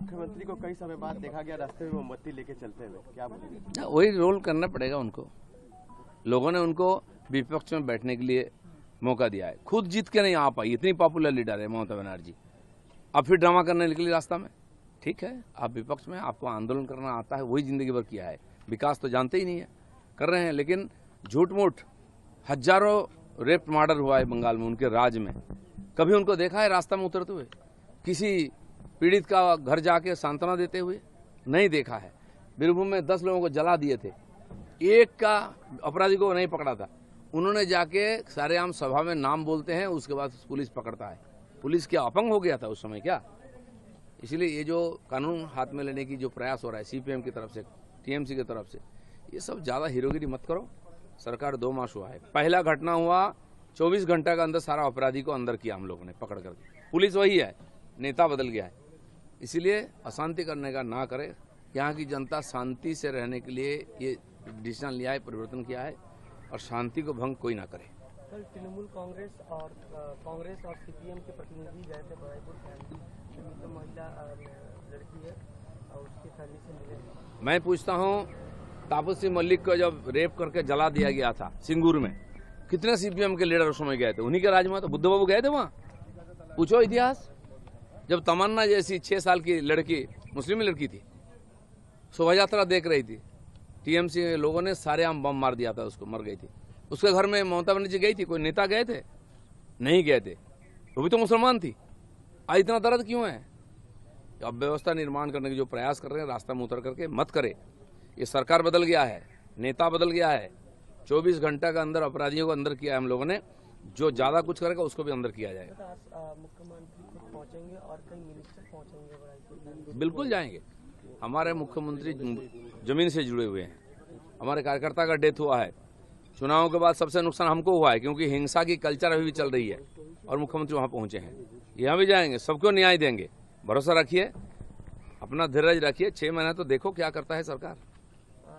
मुख्यमंत्री को कई समय बाद देखा गया रास्ते में मोमबत्ती लेके चलते हुए, क्या बोलेंगे? वही रोल करना पड़ेगा उनको। लोगों ने उनको विपक्ष में बैठने के लिए मौका दिया है, खुद जीत के नहीं आ पाई, इतनी पॉपुलर लीडर है ममता बनर्जी। अब फिर ड्रामा करने निकली रास्ता में। ठीक है, आप विपक्ष में, आपको आंदोलन करना आता है, वही जिंदगी भर किया है, विकास तो जानते ही नहीं है, कर रहे हैं। लेकिन झूठ मूठ हजारों रेप मर्डर हुआ है बंगाल में, उनके राज में। कभी उनको देखा है रास्ता में उतरते हुए, किसी पीड़ित का घर जाके सांत्वना देते हुए? नहीं देखा है। बीरभूम में 10 लोगों को जला दिए थे, एक का अपराधी को नहीं पकड़ा था। उन्होंने जाके सारेआम सभा में नाम बोलते हैं, उसके बाद पुलिस पकड़ता है। पुलिस क्या अपंग हो गया था उस समय क्या? इसलिए ये जो कानून हाथ में लेने की जो प्रयास हो रहा है सीपीएम की तरफ से, टीएमसी की तरफ से, ये सब ज्यादा हीरोगिरी मत करो। सरकार 2 मास हुआ है, पहला घटना हुआ 24 घंटा के अंदर सारा अपराधी को अंदर किया हम लोगों ने पकड़ कर। पुलिस वही है, नेता बदल गया है। इसलिए अशांति करने का ना करे। यहाँ की जनता शांति से रहने के लिए ये डिसीजन लिया है, परिवर्तन किया है, और शांति को भंग कोई ना करे। कल तृणमूल कांग्रेस और सीपीएम के प्रतिनिधि गए थे बराईपुर फैमिली, तो महिला लड़की है और उसकी फैमिली से मिले। मैं पूछता हूँ, तापसी मलिक को जब रेप करके जला दिया गया था सिंगूर में, कितने सीपीएम के लीडर उस समय गए थे? उन्हीं के राज में तो बुद्ध बाबू गए थे वहाँ। पूछो इतिहास। जब तमन्ना जैसी 6 साल की लड़की, मुस्लिम लड़की थी, शोभा यात्रा देख रही थी, टीएमसी लोगों ने सारेआम बम मार दिया था, उसको मर गई थी। उसके घर में ममता बनर्जी गई थी, कोई नेता गए थे? नहीं गए थे, वो भी तो मुसलमान थी। आज इतना दर्द क्यों है? अब व्यवस्था निर्माण करने के जो प्रयास कर रहे हैं, रास्ता में उतर करके मत करे। ये सरकार बदल गया है, नेता बदल गया है। 24 घंटा के अंदर अपराधियों को अंदर किया है हम लोगों ने, जो ज्यादा कुछ करेगा उसको भी अंदर किया जाएगा। मुख्यमंत्री खुद पहुंचेंगे और कई मिनिस्टर पहुंचेंगे बराईपुर? बिल्कुल जाएंगे। हमारे मुख्यमंत्री जमीन से जुड़े हुए हैं। हमारे कार्यकर्ता का डेथ हुआ है, चुनाव के बाद सबसे नुकसान हमको हुआ है, क्योंकि हिंसा की कल्चर अभी भी चल रही है, और मुख्यमंत्री वहां पहुंचे हैं। यहाँ भी जाएंगे, सबको न्याय देंगे। भरोसा रखिए, अपना धीरज रखिए, 6 महीना तो देखो क्या करता है सरकार।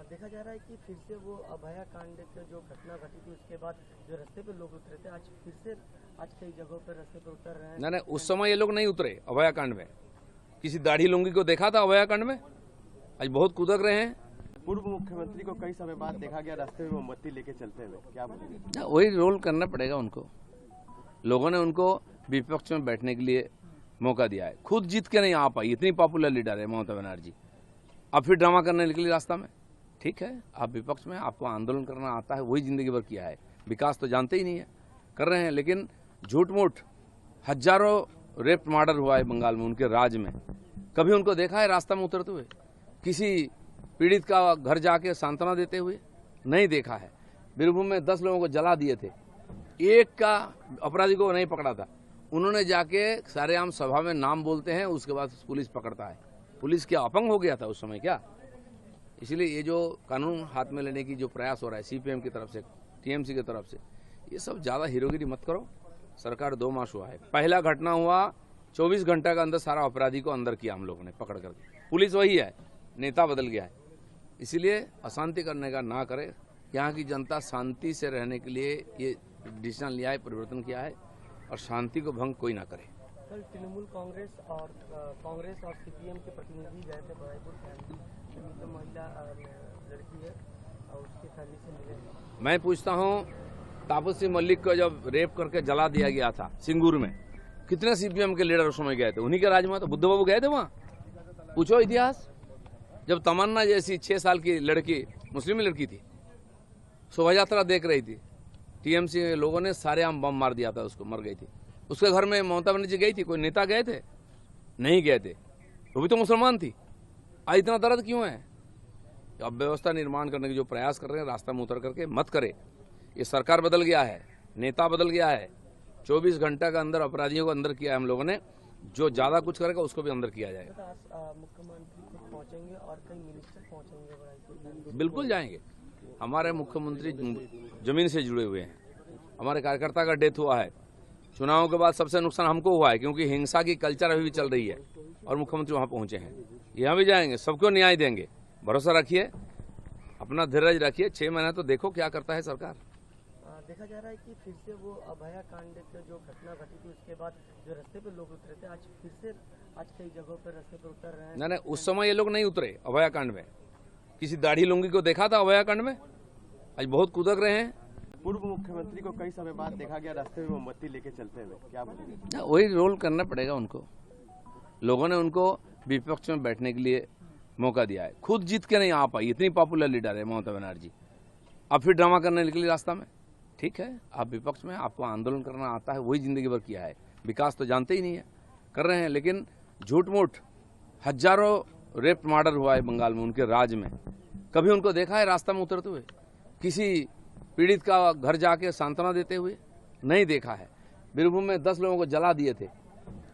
देखा जा रहा है कि फिर से वो अभया कांड के जो घटना घटी थी, उसके बाद जो रास्ते पे लोग उतरे थे, आज फिर से कई जगहों पर रास्ते पे उतर रहे हैं। नहीं, उस समय ये लोग नहीं उतरे अभया कांड में। किसी दाढ़ी लुंगी को देखा था अभया कांड में? आज बहुत कूदक रहे हैं। पूर्व मुख्यमंत्री को कई समय बाद देखा गया रास्ते में मोमबत्ती लेके चलते हुए, क्या बोलेंगे? वही रोल करना पड़ेगा उनको। लोगों ने उनको विपक्ष में बैठने के लिए मौका दिया है, खुद जीत के नहीं आ पाई, इतनी पॉपुलर लीडर है ममता बनर्जी। अब फिर ड्रामा करने निकली रास्ता में। ठीक है, आप विपक्ष में, आपको आंदोलन करना आता है, वही जिंदगी भर किया है, विकास तो जानते ही नहीं है, कर रहे हैं। लेकिन झूठ मूठ हजारों रेप मर्डर हुआ है बंगाल में, उनके राज में। कभी उनको देखा है रास्ता में उतरते हुए, किसी पीड़ित का घर जाके सांत्वना देते हुए? नहीं देखा है। बीरभूम में 10 लोगों को जला दिए थे, एक का अपराधी को नहीं पकड़ा था। उन्होंने जाके सारेआम सभा में नाम बोलते हैं, उसके बाद पुलिस पकड़ता है। पुलिस क्या अपंग हो गया था उस समय क्या? इसलिए ये जो कानून हाथ में लेने की जो प्रयास हो रहा है सीपीएम की तरफ से, टीएमसी की तरफ से, ये सब ज्यादा हीरोगिरी मत करो। सरकार 2 मास हुआ है, पहला घटना हुआ 24 घंटा के अंदर सारा अपराधी को अंदर किया हम लोगों ने पकड़ कर। पुलिस वही है, नेता बदल गया है। इसलिए अशांति करने का ना करे। यहाँ की जनता शांति से रहने के लिए ये डिसीजन लिया है, परिवर्तन किया है, और शांति को भंग कोई ना करे। कल तृणमूल कांग्रेस और सीपीएम के प्रतिनिधि गए थे बराईपुर फैमिली, तो महिला लड़की है और उसकी फैमिली से मिले। मैं पूछता हूँ, तापसी मलिक को जब रेप करके जला दिया गया था सिंगूर में, कितने सीपीएम के लीडर उस समय गए थे? उन्हीं के राज में तो बुद्ध बाबू गए थे वहाँ। पूछो इतिहास। जब तमन्ना जैसी 6 साल की लड़की, मुस्लिम लड़की थी, शोभा यात्रा देख रही थी, टीएमसी लोगों ने सारेआम बम मार दिया था, उसको मर गई थी। उसके घर में ममता बनर्जी गई थी, कोई नेता गए थे? नहीं गए थे, वो भी तो मुसलमान थी। आज इतना दर्द क्यों है? अब व्यवस्था निर्माण करने के जो प्रयास कर रहे हैं, रास्ता में उतर करके मत करे। ये सरकार बदल गया है, नेता बदल गया है। 24 घंटा के अंदर अपराधियों को अंदर किया है हम लोगों ने, जो ज्यादा कुछ करेगा उसको भी अंदर किया जाएगा। मुख्यमंत्री खुद पहुंचेंगे और कई मिनिस्टर पहुंचेंगे बराईपुर? बिल्कुल जाएंगे। हमारे मुख्यमंत्री जमीन से जुड़े हुए हैं। हमारे कार्यकर्ता का डेथ हुआ है, चुनाव के बाद सबसे नुकसान हमको हुआ है, क्योंकि हिंसा की कल्चर अभी भी चल रही है, और मुख्यमंत्री वहां पहुंचे हैं। यहाँ भी जाएंगे, सबको न्याय देंगे। भरोसा रखिए, अपना धीरज रखिए, 6 महीना तो देखो क्या करता है सरकार। देखा जा रहा है कि फिर से वो अभया कांड के जो घटना घटी थी, उसके बाद जो रास्ते पे लोग उतरे थे, आज फिर से आज कई जगहों पर रास्ते पर उतर रहे हैं। नहीं, उस समय ये लोग नहीं उतरे अभयाकांड में। किसी दाढ़ी लुंगी को देखा था अभयाकांड में? आज बहुत कुदक रहे हैं। पूर्व मुख्यमंत्री को कई समय बाद देखा गया रास्ते में मोमबत्ती लेके चलते हुए, क्या बोलेंगे? वही रोल करना पड़ेगा उनको। लोगों ने उनको विपक्ष में बैठने के लिए मौका दिया है। खुद जीत के नहीं आ पाई, इतनी पॉपुलर लीडर है ममता बनर्जी। अब फिर ड्रामा करने निकली रास्ता में। ठीक है, आप विपक्ष में, आपको आंदोलन करना आता है, वही जिंदगी भर किया है। विकास तो जानते ही नहीं है, कर रहे हैं। लेकिन झूठ मूठ हजारों रेप मर्डर हुआ है बंगाल में, उनके राज में। कभी उनको देखा है रास्ता में उतरते हुए, किसी पीड़ित का घर जाके सांत्वना देते हुए? नहीं देखा है। बीरभूम में 10 लोगों को जला दिए थे,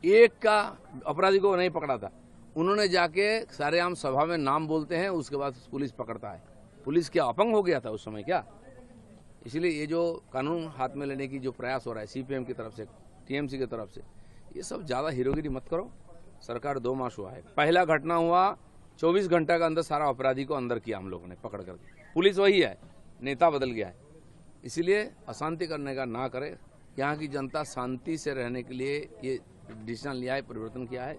एक का अपराधी को नहीं पकड़ा था। उन्होंने जाके सारेआम सभा में नाम बोलते हैं, उसके बाद पुलिस पकड़ता है। पुलिस क्या अपंग हो गया था उस समय क्या? इसलिए ये जो कानून हाथ में लेने की जो प्रयास हो रहा है सीपीएम की तरफ से, टीएमसी की तरफ से, ये सब ज्यादा हीरोगिरी मत करो। सरकार 2 मास हुआ है। पहला घटना हुआ 24 घंटा के अंदर सारा अपराधी को अंदर किया हम लोगों ने पकड़ करके। पुलिस वही है, नेता बदल गया है। इसीलिए अशांति करने का ना करे। यहाँ की जनता शांति से रहने के लिए ये डिसीजन लिया है, परिवर्तन किया है,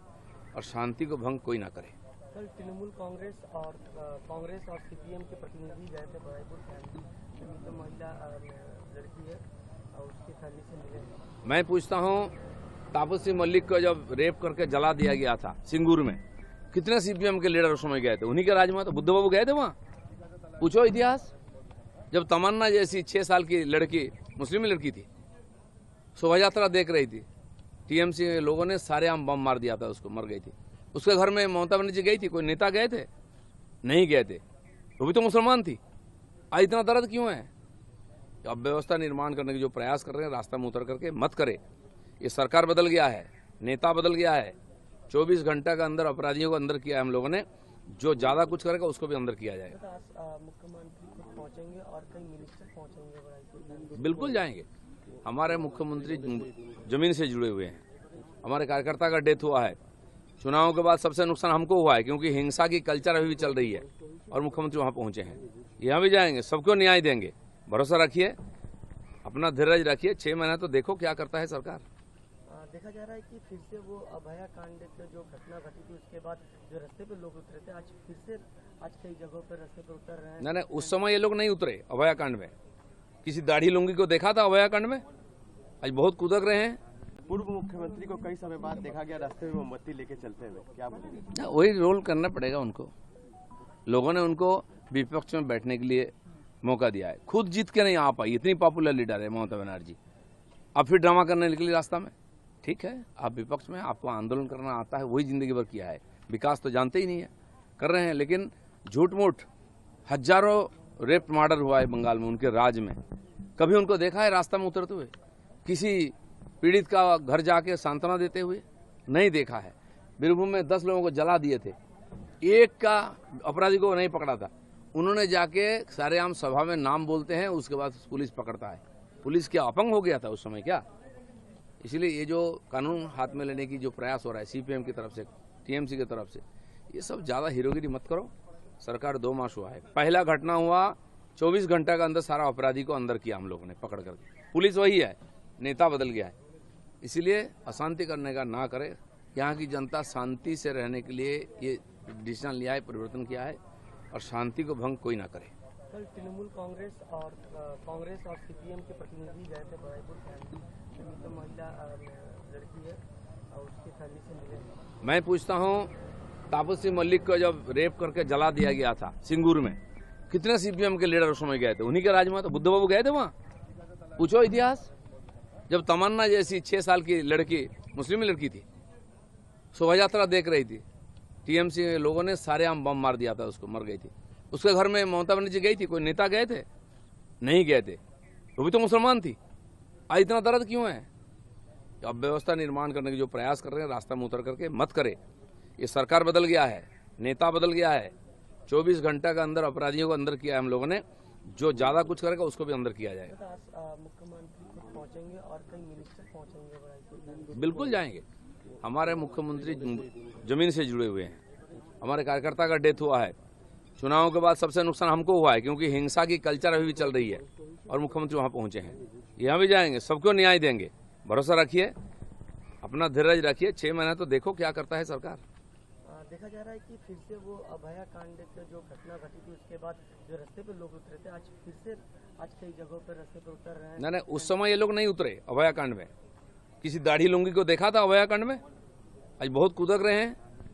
और शांति को भंग कोई ना करे। कल तृणमूल कांग्रेस और सीपीएम के प्रतिनिधि गए थे बराईपुर फैमिली, तो महिला लड़की है और उसकी फैमिली से मिले। मैं पूछता हूँ, तापसी मलिक को जब रेप करके जला दिया गया था सिंगूर में, कितने सीपीएम के लीडर उस समय गए थे? उन्हीं के राज में तो बुद्ध बाबू गए थे वहाँ। पूछो इतिहास। जब तमन्ना जैसी 6 साल की लड़की, मुस्लिम लड़की थी, शोभा यात्रा देख रही थी, टीएमसी लोगों ने सारेआम बम मार दिया था, उसको मर गई थी। उसके घर में ममता बनर्जी गई थी, कोई नेता गए थे? नहीं गए थे। वो भी तो मुसलमान थी। आज इतना दर्द क्यों है? अब व्यवस्था निर्माण करने के जो प्रयास कर रहे हैं, रास्ता में उतर करके मत करे। ये सरकार बदल गया है, नेता बदल गया है। 24 घंटा के अंदर अपराधियों को अंदर किया है हम लोगों ने। जो ज्यादा कुछ करेगा उसको भी अंदर किया जाएगा। मुख्यमंत्री खुद पहुंचेंगे और कई मिनिस्टर पहुंचेंगे बराईपुर। बिल्कुल जाएंगे। हमारे मुख्यमंत्री जमीन से जुड़े हुए हैं। हमारे कार्यकर्ता का डेथ हुआ है। चुनाव के बाद सबसे नुकसान हमको हुआ है, क्योंकि हिंसा की कल्चर अभी भी चल रही है, और मुख्यमंत्री वहां पहुंचे हैं। यहाँ भी जाएंगे, सबको न्याय देंगे। भरोसा रखिए, अपना धीरज रखिए। 6 महीना तो देखो क्या करता है सरकार। देखा जा रहा है कि फिर से वो अभया कांड की जो घटना घटी थी, उसके बाद जो रास्ते पे लोग उतरे थे, आज फिर से कई जगहों पर रास्ते पे उतर रहे हैं। नहीं, उस समय ये लोग नहीं उतरे अभयाकांड में। किसी दाढ़ी लुंगी को देखा था अभयाकांड में? आज बहुत कुदक रहे हैं। पूर्व मुख्यमंत्री को कई समय बाद देखा गया रास्ते में मोमबत्ती लेके चलते हुए, क्या बोलेंगे? वही रोल करना पड़ेगा उनको। लोगों ने उनको विपक्ष में बैठने के लिए मौका दिया है। खुद जीत के नहीं आ पाई, इतनी पॉपुलर लीडर है ममता बनर्जी। अब फिर ड्रामा करने निकली रास्ता में। ठीक है, आप विपक्ष में, आपको आंदोलन करना आता है, वही जिंदगी भर किया है। विकास तो जानते ही नहीं है, कर रहे हैं। लेकिन झूठ मूठ हजारों रेप मर्डर हुआ है बंगाल में, उनके राज में। कभी उनको देखा है रास्ता में उतरते हुए, किसी पीड़ित का घर जाके सांत्वना देते हुए? नहीं देखा है। बीरभूम में 10 लोगों को जला दिए थे, एक का अपराधी को नहीं पकड़ा था। उन्होंने जाके सारेआम सभा में नाम बोलते हैं, उसके बाद पुलिस पकड़ता है। पुलिस क्या अपंग हो गया था उस समय क्या? इसलिए ये जो कानून हाथ में लेने की जो प्रयास हो रहा है सीपीएम की तरफ से, टीएमसी की तरफ से, ये सब ज्यादा हीरोगिरी मत करो। सरकार 2 मास हुआ है। पहला घटना हुआ 24 घंटा के अंदर सारा अपराधी को अंदर किया हम लोगों ने पकड़ करके। पुलिस वही है, नेता बदल गया है। इसीलिए अशांति करने का ना करे। यहाँ की जनता शांति से रहने के लिए ये डिसीजन लिया है, परिवर्तन किया है, और शांति को भंग कोई ना करे। कल तृणमूल कांग्रेस और सीपीएम के प्रतिनिधि गए थे बराईपुर फैमिली, तो महिला लड़की है और उसकी फैमिली से मिले। मैं पूछता हूँ, तापसी मलिक को जब रेप करके जला दिया गया था सिंगूर में, कितने सीपीएम के लीडर उस समय गए थे? उन्हीं के राज में तो बुद्ध बाबू गए थे वहाँ। पूछो इतिहास। जब तमन्ना जैसी 6 साल की लड़की, मुस्लिम लड़की थी, शोभा यात्रा देख रही थी, टीएमसी लोगों ने सारेआम बम मार दिया था, उसको मर गई थी। उसके घर में ममता बनर्जी गई थी, कोई नेता गए थे? नहीं गए थे। वो भी तो मुसलमान थी। आज इतना दर्द क्यों है? अब व्यवस्था निर्माण करने के जो प्रयास कर रहे हैं, रास्ता में उतर करके मत करे। ये सरकार बदल गया है, नेता बदल गया है। 24 घंटा के अंदर अपराधियों को अंदर किया है हम लोगों ने। जो ज्यादा कुछ करेगा उसको भी अंदर किया जाएगा। मुख्यमंत्री खुद पहुंचेंगे और कई मिनिस्टर पहुंचेंगे बराईपुर। बिल्कुल जाएंगे। हमारे मुख्यमंत्री जमीन से जुड़े हुए हैं। हमारे कार्यकर्ता का डेथ हुआ है। चुनाव के बाद सबसे नुकसान हमको हुआ है, क्योंकि हिंसा की कल्चर अभी भी चल रही है, और मुख्यमंत्री वहां पहुंचे हैं। यहाँ भी जाएंगे, सबको न्याय देंगे। भरोसा रखिए, अपना अपना धीरज रखिए, 6 महीना तो देखो क्या करता है सरकार। देखा जा रहा है कि फिर से वो अभया कांड की जो घटना घटी थी उसके बाद जो रास्ते पे लोग उतरे थे, आज फिर से कई जगहों पर रास्ते पर उतर रहे हैं। नहीं, उस समय ये लोग नहीं उतरे अभया कांड में। किसी दाढ़ी लुंगी को देखा था अभया कांड में? आज बहुत कूदक रहे हैं।